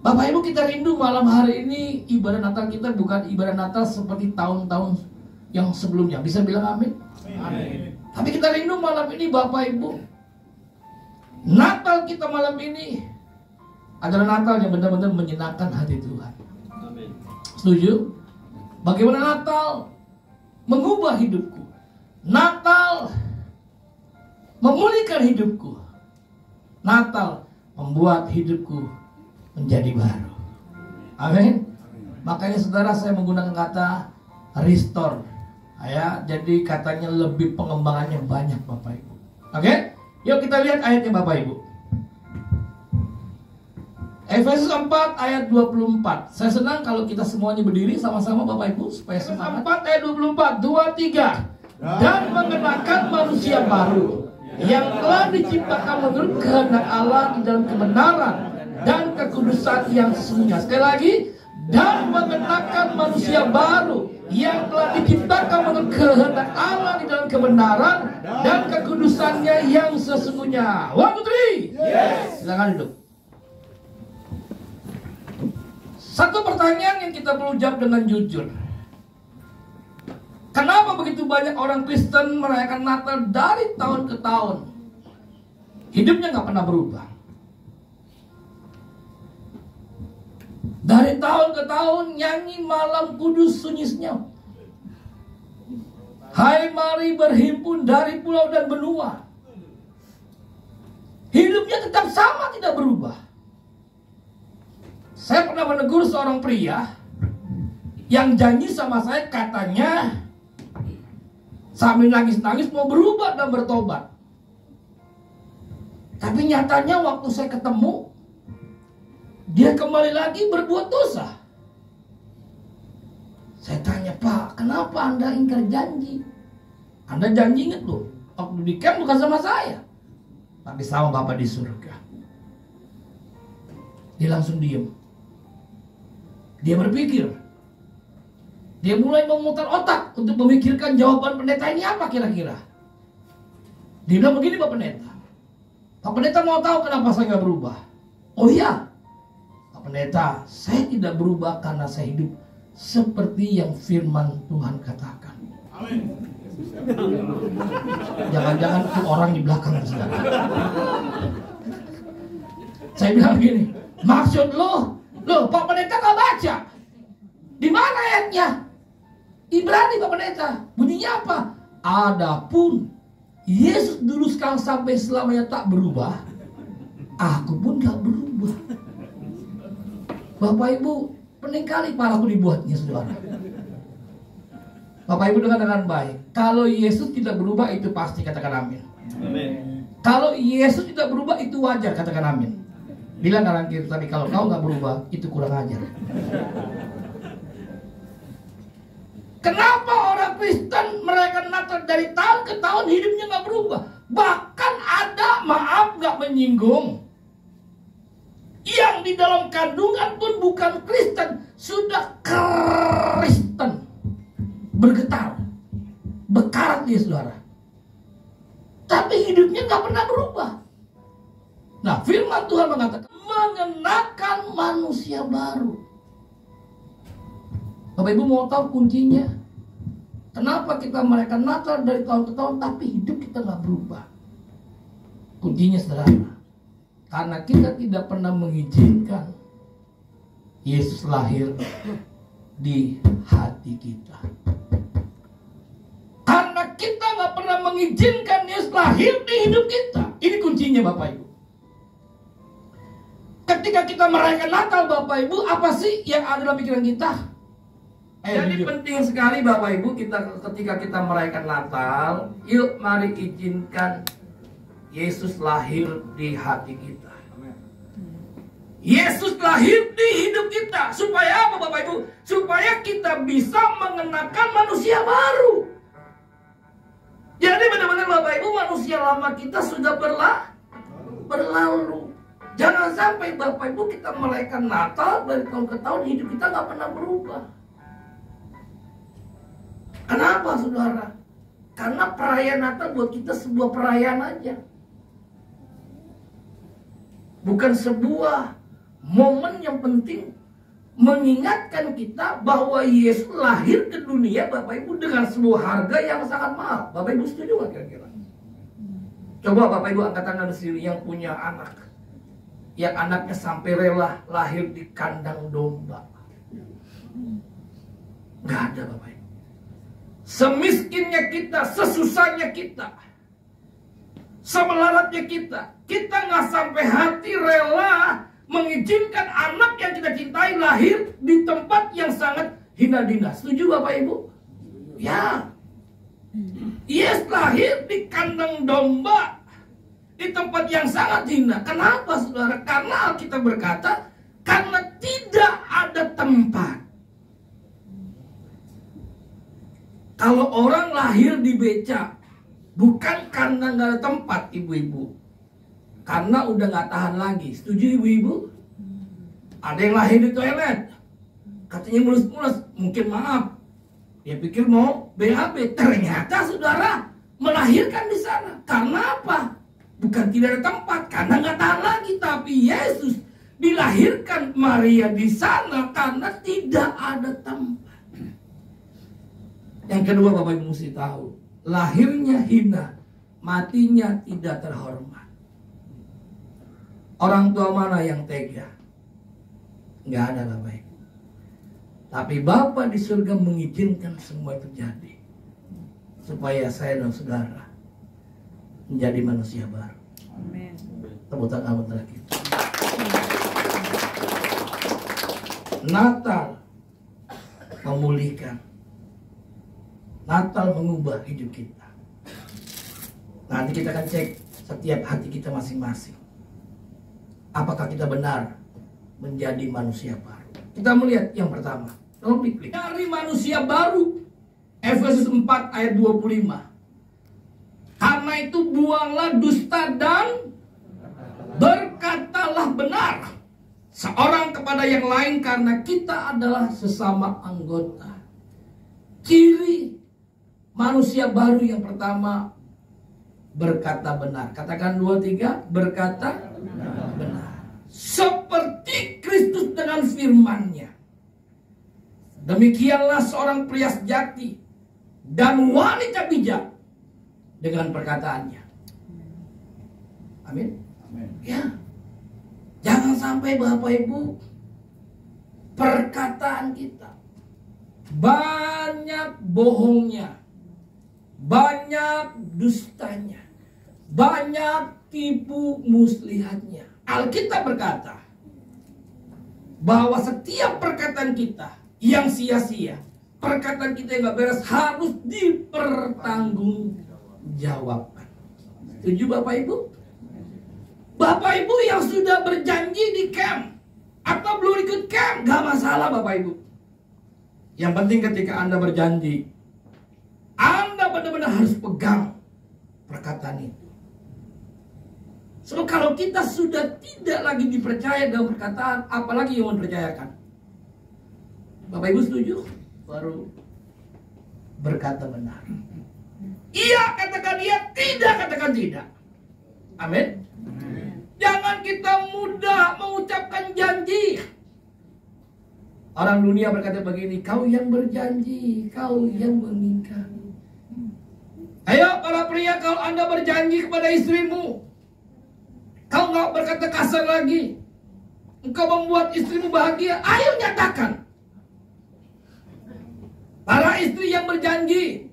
Bapak Ibu, kita rindu malam hari ini ibadah Natal kita bukan ibadah Natal seperti tahun-tahun yang sebelumnya. Bisa bilang amin? Amin. Tapi kita rindu malam ini Bapak Ibu, Natal kita malam ini adalah Natal yang benar-benar menyenangkan hati Tuhan. Amin. Setuju? Bagaimana Natal mengubah hidupku? Natal memulihkan hidupku. Natal membuat hidupku menjadi baru. Amin. Makanya saudara, saya menggunakan kata restore. Ya, jadi katanya lebih pengembangannya banyak Bapak Ibu. Oke? Yuk kita lihat ayatnya Bapak Ibu. Efesus 4 ayat 24. Saya senang kalau kita semuanya berdiri sama-sama Bapak Ibu supaya semangat. 4 ayat 24, 2, 3. Dan mengenakan manusia baru yang telah diciptakan menurut kehendak Allah di dalam kebenaran dan kekudusan yang sesungguhnya. Sekali lagi, dan mengenakan manusia baru yang telah diciptakan menurut kehendak Allah di dalam kebenaran dan kekudusannya yang sesungguhnya. 1, 2, 3. Yes. Silakan duduk. Satu pertanyaan yang kita perlu jawab dengan jujur. Kenapa begitu banyak orang Kristen merayakan Natal dari tahun ke tahun? Hidupnya gak pernah berubah. Dari tahun ke tahun nyanyi malam kudus sunyi senyap. Hai mari berhimpun dari pulau dan benua. Hidupnya tetap sama, tidak berubah. Saya pernah menegur seorang pria yang janji sama saya, katanya sambil nangis-nangis mau berubah dan bertobat. Tapi nyatanya waktu saya ketemu, dia kembali lagi berbuat dosa. Saya tanya, Pak, kenapa Anda ingkar janji? Anda janji, ingat loh, waktu di camp bukan sama saya, tapi sama Bapa di surga. Dia langsung diem. Dia berpikir. Dia mulai memutar otak untuk memikirkan jawaban pendeta ini apa kira-kira. Dia bilang begini, Pak Pendeta. Pak Pendeta mau tahu kenapa saya nggak berubah? Oh iya, Pak Pendeta, saya tidak berubah karena saya hidup seperti yang firman Tuhan katakan. Amin. Jangan-jangan itu orang di belakang saudara. Saya bilang gini, maksud lo Pak Pendeta gak baca? Di mana ayatnya? Ibrani Pak Pendeta. Bunyinya apa? Adapun Yesus dulu sekarang sampai selamanya tak berubah, aku pun gak berubah. Bapak Ibu, pening kali palaku dibuatnya saudara. Bapak Ibu dengar dengan baik. Kalau Yesus tidak berubah itu pasti, katakan amin. Amin. Kalau Yesus tidak berubah itu wajar, katakan amin. Bilang kanan kiri tadi, kalau kau gak berubah itu kurang ajar. Kenapa orang Kristen merayakan Natal dari tahun ke tahun hidupnya gak berubah? Bahkan ada, maaf gak menyinggung, yang di dalam kandungan pun bukan Kristen, sudah Kristen, bergetar, bekarat dia saudara, tapi hidupnya gak pernah berubah. Nah, firman Tuhan mengatakan mengenakan manusia baru. Bapak Ibu mau tahu kuncinya? Kenapa kita merayakan Natal dari tahun ke tahun tapi hidup kita gak berubah? Kuncinya sederhana. Karena kita tidak pernah mengizinkan Yesus lahir di hati kita. Karena kita gak pernah mengizinkan Yesus lahir di hidup kita. Ini kuncinya Bapak Ibu. Ketika kita merayakan Natal Bapak Ibu, apa sih yang ada dalam pikiran kita? Jadi penting sekali Bapak Ibu, ketika kita merayakan Natal, yuk mari izinkan Yesus lahir di hati kita. Yesus lahir di hidup kita. Supaya apa Bapak Ibu? Supaya kita bisa mengenakan manusia baru. Jadi benar-benar Bapak Ibu, manusia lama kita sudah berlalu. Jangan sampai Bapak Ibu kita merayakan Natal dari tahun ke tahun hidup kita gak pernah berubah. Kenapa saudara? Karena perayaan Natal buat kita sebuah perayaan aja. Bukan sebuah momen yang penting mengingatkan kita bahwa Yesus lahir ke dunia, Bapak Ibu, dengan sebuah harga yang sangat mahal. Bapak Ibu setuju nggak kira-kira? Coba Bapak Ibu angkat tangan sendiri yang punya anak, yang anaknya sampai rela lahir di kandang domba. Nggak ada, Bapak Ibu. Semiskinnya kita, sesusahnya kita, semelaratnya kita nggak sampai hati rela mengizinkan anak yang kita cintai lahir di tempat yang sangat hina dina. Setuju Bapak Ibu? Ya. Yesus lahir di kandang domba, di tempat yang sangat hina. Kenapa saudara? Karena Alkitab berkata, karena tidak ada tempat. Kalau orang lahir di beca, bukan karena nggak ada tempat, ibu-ibu, karena udah nggak tahan lagi. Setuju ibu-ibu? Ada yang lahir di toilet, katanya mulus-mulus, mungkin maaf, dia pikir mau BAB, ternyata saudara melahirkan di sana. Karena apa? Bukan tidak ada tempat, karena nggak tahan lagi. Tapi Yesus dilahirkan Maria di sana karena tidak ada tempat. Yang kedua, Bapak Ibu mesti tahu, lahirnya hina, matinya tidak terhormat. Orang tua mana yang tega? Nggak ada, Bapak Ibu. Tapi Bapa di surga mengizinkan semua terjadi supaya saya dan saudara menjadi manusia baru. Amin. Tepuk tangan untuk kita. Natal memulihkan. Natal mengubah hidup kita. Nanti kita akan cek setiap hati kita masing-masing. Apakah kita benar menjadi manusia baru? Kita melihat yang pertama. Tolong diklik. Dari manusia baru. Efesus 4 ayat 25. Karena itu buanglah dusta dan berkatalah benar seorang kepada yang lain, karena kita adalah sesama anggota. Ciri manusia baru yang pertama, berkata benar. Katakan 2, 3, berkata benar. Seperti Kristus dengan firman-Nya. Demikianlah seorang pria sejati dan wanita bijak dengan perkataannya. Amin. Ya. Jangan sampai Bapak Ibu perkataan kita banyak bohongnya, banyak dustanya, banyak tipu muslihatnya. Alkitab berkata bahwa setiap perkataan kita yang sia-sia, perkataan kita yang gak beres, harus dipertanggungjawabkan. Setuju Bapak Ibu? Bapak Ibu yang sudah berjanji di camp atau belum ikut camp, gak masalah Bapak Ibu. Yang penting ketika Anda berjanji, Anda benar-benar harus pegang perkataan itu. So kalau kita sudah tidak lagi dipercaya dalam perkataan, apalagi yang mempercayakan? Bapak Ibu setuju? Baru berkata benar. Iya katakan iya, tidak katakan tidak. Amin. Jangan kita mudah mengucapkan janji. Orang dunia berkata begini, kau yang berjanji, kau yang mengingkari. Ayo para pria, kalau Anda berjanji kepada istrimu, kau nggak berkata kasar lagi, engkau membuat istrimu bahagia, ayo nyatakan. Para istri yang berjanji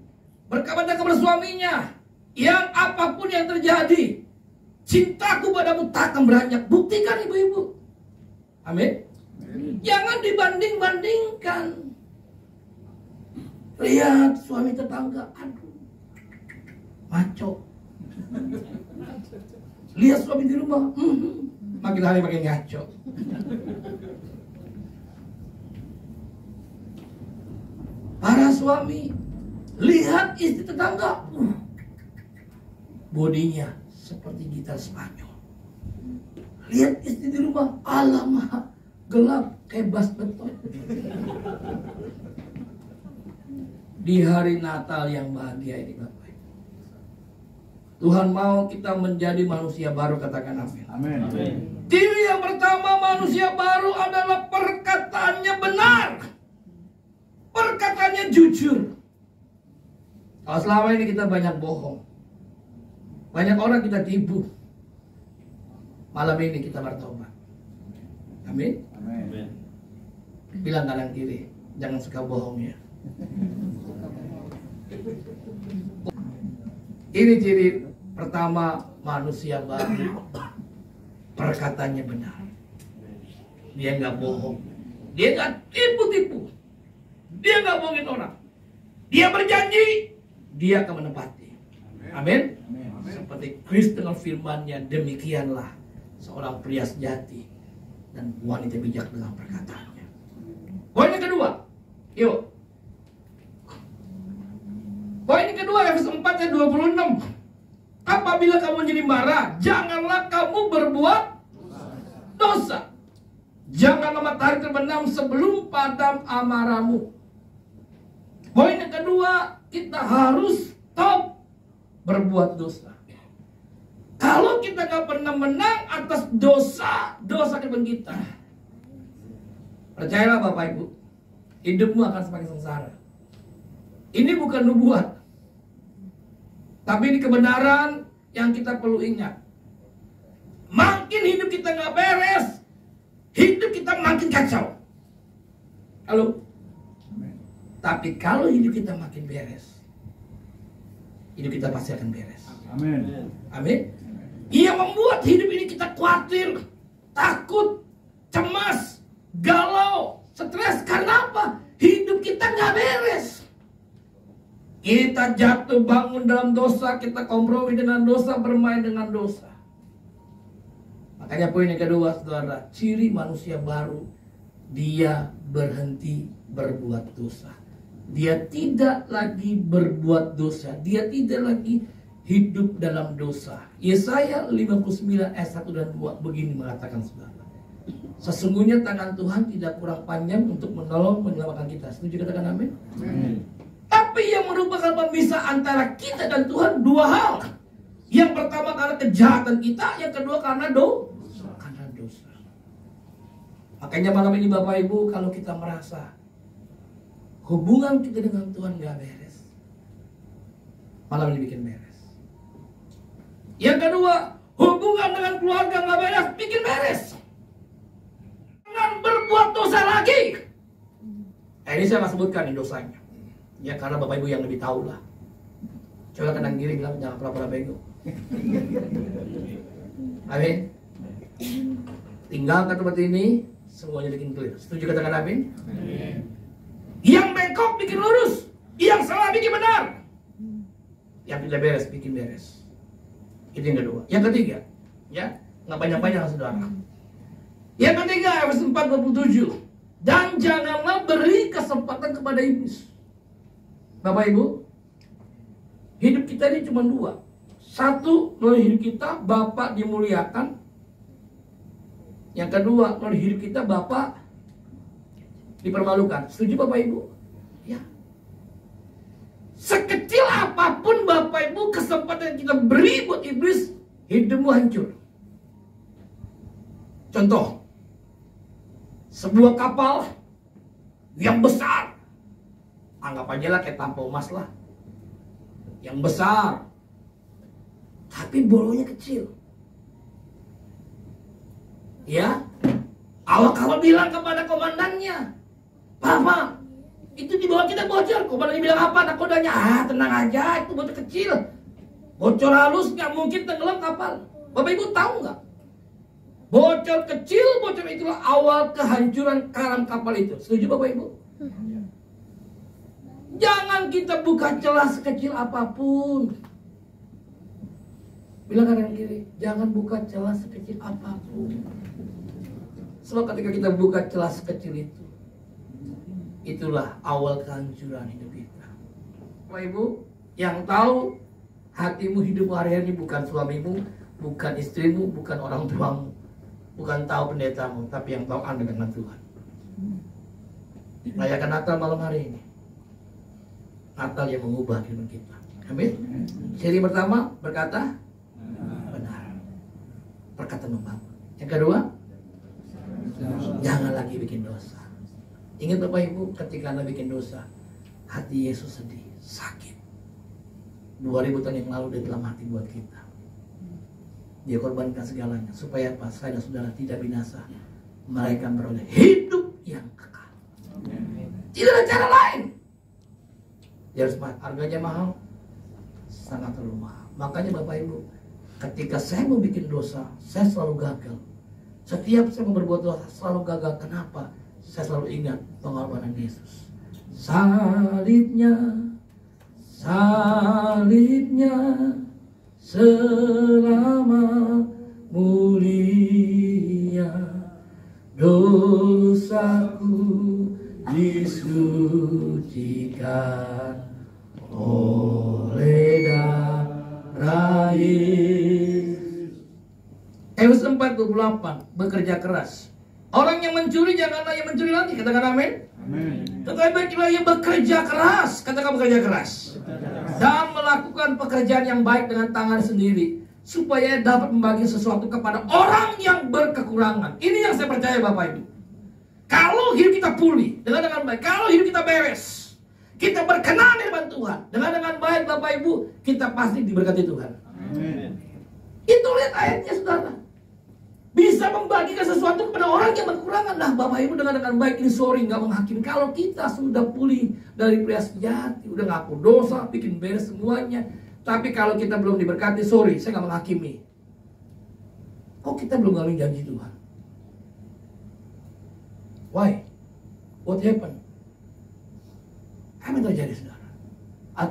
berkata kepada suaminya, yang apapun yang terjadi, cintaku padamu tak akan beranjak. Buktikan ibu-ibu. Amin. Jangan dibanding-bandingkan. Lihat suami tetangga, aduh, maco. Lihat suami di rumah, makin hari makin ngaco. Para suami, lihat istri tetangga, bodinya seperti gitar Spanyol. Lihat istri di rumah, alamak, gelap kayak bas beton. Di hari Natal yang bahagia ini Bapak Ibu, Tuhan mau kita menjadi manusia baru, katakan amin. Amin. Ciri yang pertama manusia baru adalah perkataannya benar. Perkataannya jujur. Kalau selama ini kita banyak bohong, banyak orang kita tipu, malam ini kita bertobat. Amin. Amin. Bilang kanan kiri, jangan suka bohong ya. Ini ciri pertama manusia baru, perkataannya benar. Dia nggak bohong, dia nggak tipu-tipu, dia nggak bohongin orang. Dia berjanji, dia akan menepati. Amin. Seperti Kristus dengan firman-Nya, demikianlah seorang pria sejati dan wanita bijak dengan perkataannya. Poin yang kedua, yuk. Poin yang kedua, Efesus 4 ayat 26. Apabila kamu menjadi marah, janganlah kamu berbuat dosa. Janganlah matahari terbenam sebelum padam amarahmu. Poin yang kedua, kita harus stop berbuat dosa. Kalau kita gak pernah menang atas dosa kehidupan kita, percayalah Bapak Ibu, hidupmu akan semakin sengsara. Ini bukan nubuat, tapi ini kebenaran yang kita perlu ingat. Makin hidup kita gak beres, hidup kita makin kacau. Halo? Tapi kalau hidup kita makin beres, hidup kita pasti akan beres. Amin. Amin. Ia membuat hidup ini kita khawatir, takut, cemas, galau, stres. Karena apa? Hidup kita nggak beres. Kita jatuh bangun dalam dosa, kita kompromi dengan dosa, bermain dengan dosa. Makanya poin yang kedua, saudara, ciri manusia baru, dia berhenti berbuat dosa. Dia tidak lagi berbuat dosa. Dia tidak lagi hidup dalam dosa. Yesaya 59 ayat 1 dan 2 begini mengatakan, saudara, sesungguhnya tangan Tuhan tidak kurang panjang untuk menolong menyelamatkan kita. Setuju, katakan amin? Amin. Tapi yang merupakan pemisah antara kita dan Tuhan dua hal. Yang pertama karena kejahatan kita, yang kedua karena dosa. Makanya malam ini Bapak Ibu, kalau kita merasa hubungan kita dengan Tuhan gak beres, malam ini bikin beres. Yang kedua, hubungan dengan keluarga gak beres, bikin beres. Jangan berbuat dosa lagi. Ini saya gak sebutkan nih dosanya, ya karena Bapak Ibu yang lebih tahu lah. Coba kanan kiri bilang, jangan pura-pura bego. Amin. Tinggalkan tempat ini, semuanya bikin clear. Setuju, katakan amin? Amin. Yang bengkok bikin lurus, yang salah bikin benar, yang tidak beres bikin beres. Itu yang kedua. Yang ketiga, ya nggak banyak-banyak saudara. Yang ketiga, Efesus 4:27. Dan janganlah beri kesempatan kepada iblis. Bapak Ibu, hidup kita ini cuma dua. Satu, melalui hidup kita Bapa dimuliakan. Yang kedua, melalui hidup kita Bapa dipermalukan. Setuju Bapak Ibu? Ya. Sekecil apapun Bapak Ibu kesempatan yang kita beri buat iblis, hidupmu hancur. Contoh, sebuah kapal yang besar, anggap aja lah kayak tampau emas lah, yang besar, tapi bolonya kecil. Ya, awak kapal bilang kepada komandannya, Papa, itu di bawah kita bocor. Komandannya bilang apa? Nakodanya, tenang aja, itu bocor kecil, bocor halus, nggak mungkin tenggelam kapal. Bapak Ibu tahu nggak? Bocor kecil, bocor itulah awal kehancuran karam kapal itu. Setuju Bapak Ibu? Jangan kita buka celah sekecil apapun. Bilang kanan kiri, jangan buka celah sekecil apapun. Sebab ketika kita buka celah sekecil itu, itulah awal kehancuran hidup kita. Bapak Ibu, yang tahu hatimu hidup hari-hari bukan suamimu, bukan istrimu, bukan orang tuamu, bukan tahu pendetamu, tapi yang tahu Anda dengan Tuhan. Rayakan Natal malam hari ini. Natal yang mengubah kehidupan kita. Amin. Ciri pertama berkata benar. Perkataan membangun. Yang kedua, jangan lagi bikin dosa. Ingat Bapak Ibu, ketika Anda bikin dosa, hati Yesus sedih, sakit. 2000 tahun yang lalu dia telah mati buat kita. Dia korbankan segalanya supaya apa? Saya dan saudara tidak binasa, mereka beroleh hidup yang kekal. Tidak ada cara lain. Dia harus harganya mahal, sangat terlalu mahal. Makanya Bapak Ibu, ketika saya mau bikin dosa, saya selalu gagal. Setiap saya mau berbuat dosa, selalu gagal. Kenapa? Saya selalu ingat pengorbanan Yesus. Salibnya selama mulia, dosaku disucikan oleh darah Yesus. Efesus 4:28, bekerja keras. Orang yang mencuri janganlah yang mencuri lagi, katakan amin. Tetapi baiklah yang bekerja keras, katakan bekerja keras, dan melakukan pekerjaan yang baik dengan tangan sendiri, supaya dapat membagi sesuatu kepada orang yang berkekurangan. Ini yang saya percaya Bapak Ibu. Kalau hidup kita pulih dengan baik, kalau hidup kita beres, kita berkenan di depan Tuhan dengan baik Bapak Ibu, kita pasti diberkati Tuhan. Amin. Itu lihat ayatnya saudara. Bisa membagikan sesuatu kepada orang yang berkekurangan. Nah Bapak Ibu dengan baik ini nggak menghakimi. Kalau kita sudah pulih dari pria sejati, udah ngaku dosa, bikin beres semuanya, tapi kalau kita belum diberkati, saya nggak menghakimi. Kok kita belum ngalami janji Tuhan? Why? What happened? Apa yang terjadi saudara?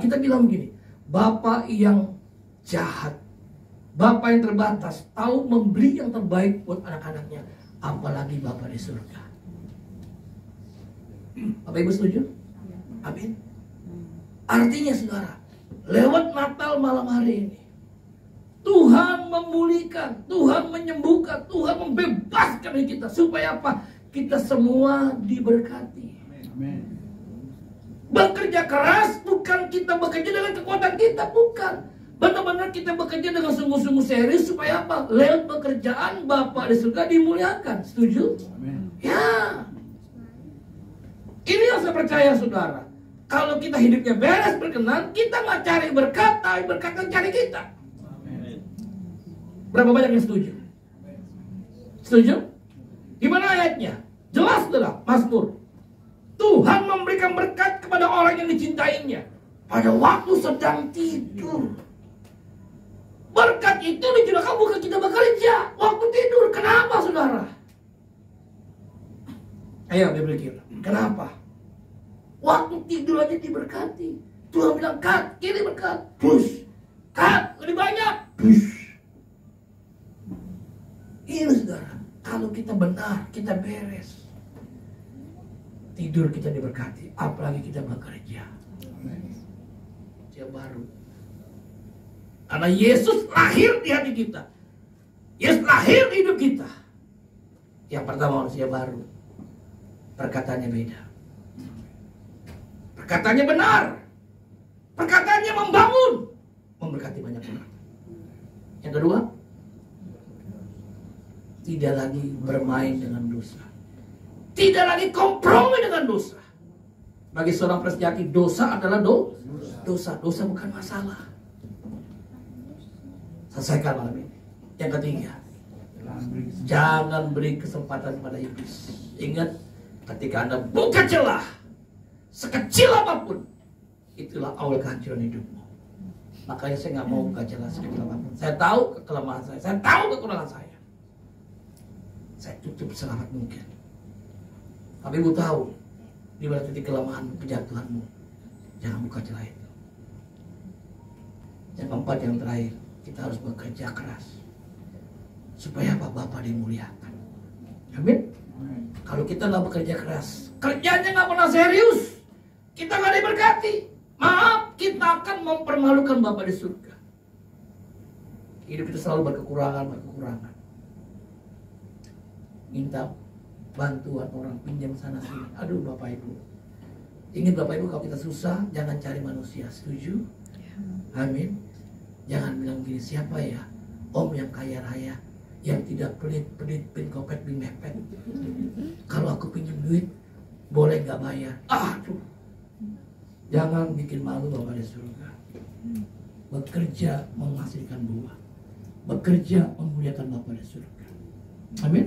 Kita bilang begini, Bapak yang jahat, Bapak yang terbatas, tahu memberi yang terbaik buat anak-anaknya, apalagi Bapak di surga. Bapak Ibu setuju? Amin. Artinya saudara, lewat Natal malam hari ini, Tuhan memulihkan, Tuhan menyembuhkan, Tuhan membebaskan dari kita. Supaya apa? Kita semua diberkati. Amin. Bekerja keras bukan kita bekerja dengan kekuatan kita, bukan. Benar-benar kita bekerja dengan sungguh-sungguh serius supaya apa? Lewat pekerjaan Bapa di surga dimuliakan. Setuju? Amin. Ya. Ini yang saya percaya saudara. Kalau kita hidupnya beres berkenan, kita nggak cari berkat, tapi berkat yang cari kita. Amin. Berapa banyak yang setuju? Setuju? Gimana ayatnya? Jelas saudara, Mazmur. Tuhan memberikan berkat kepada orang yang dicintainya pada waktu sedang tidur. Berkat itu dicurahkan bukan kita bekerja waktu tidur. Kenapa saudara? Ayo berpikir. Kenapa? Waktu tidur aja diberkati. Tuhan bilang kat, kiri berkat, push. Kat, lebih banyak, push. Ini saudara, kalau kita benar, kita beres, tidur kita diberkati, apalagi kita bekerja. Dia baru. Karena Yesus lahir di hati kita. Yesus lahir di hidup kita. Yang pertama manusia baru. Perkataannya beda. Perkataannya benar. Perkataannya membangun. Memberkati banyak orang. Yang kedua, tidak lagi bermain dengan dosa. Tidak lagi kompromi dengan dosa. Bagi seorang sejati, dosa adalah dosa. Dosa bukan masalah. Selesaikan malam ini. Yang ketiga, jangan beri kesempatan pada iblis. Ingat, ketika Anda buka celah, sekecil apapun, itulah awal kehancuran hidupmu. Makanya saya nggak mau buka celah sekecil apapun. Saya tahu kelemahan saya tahu kekurangan saya. Saya tutup selamat mungkin. Tapi ibu tahu, di mana titik kelemahanmu, kejatuhanmu, jangan buka celah itu. Yang keempat, yang terakhir, kita harus bekerja keras supaya Bapak dimuliakan. Amin. Kalau kita nggak bekerja keras, kerjanya nggak pernah serius, kita nggak diberkati. Maaf, kita akan mempermalukan Bapak di surga. Hidup kita selalu berkekurangan. Minta bantuan orang, pinjam sana sini. Aduh Bapak Ibu, ingat Bapak Ibu, kalau kita susah jangan cari manusia. Setuju? Amin. Jangan bilang gini, siapa ya om yang kaya raya, yang tidak pelit-pelit, pin kopet, bin mepet. Kalau aku pinjam duit, boleh nggak bayar? Aduh. Jangan bikin malu Bapak di surga. Bekerja menghasilkan buah. Bekerja memuliakan Bapak di surga. Amin.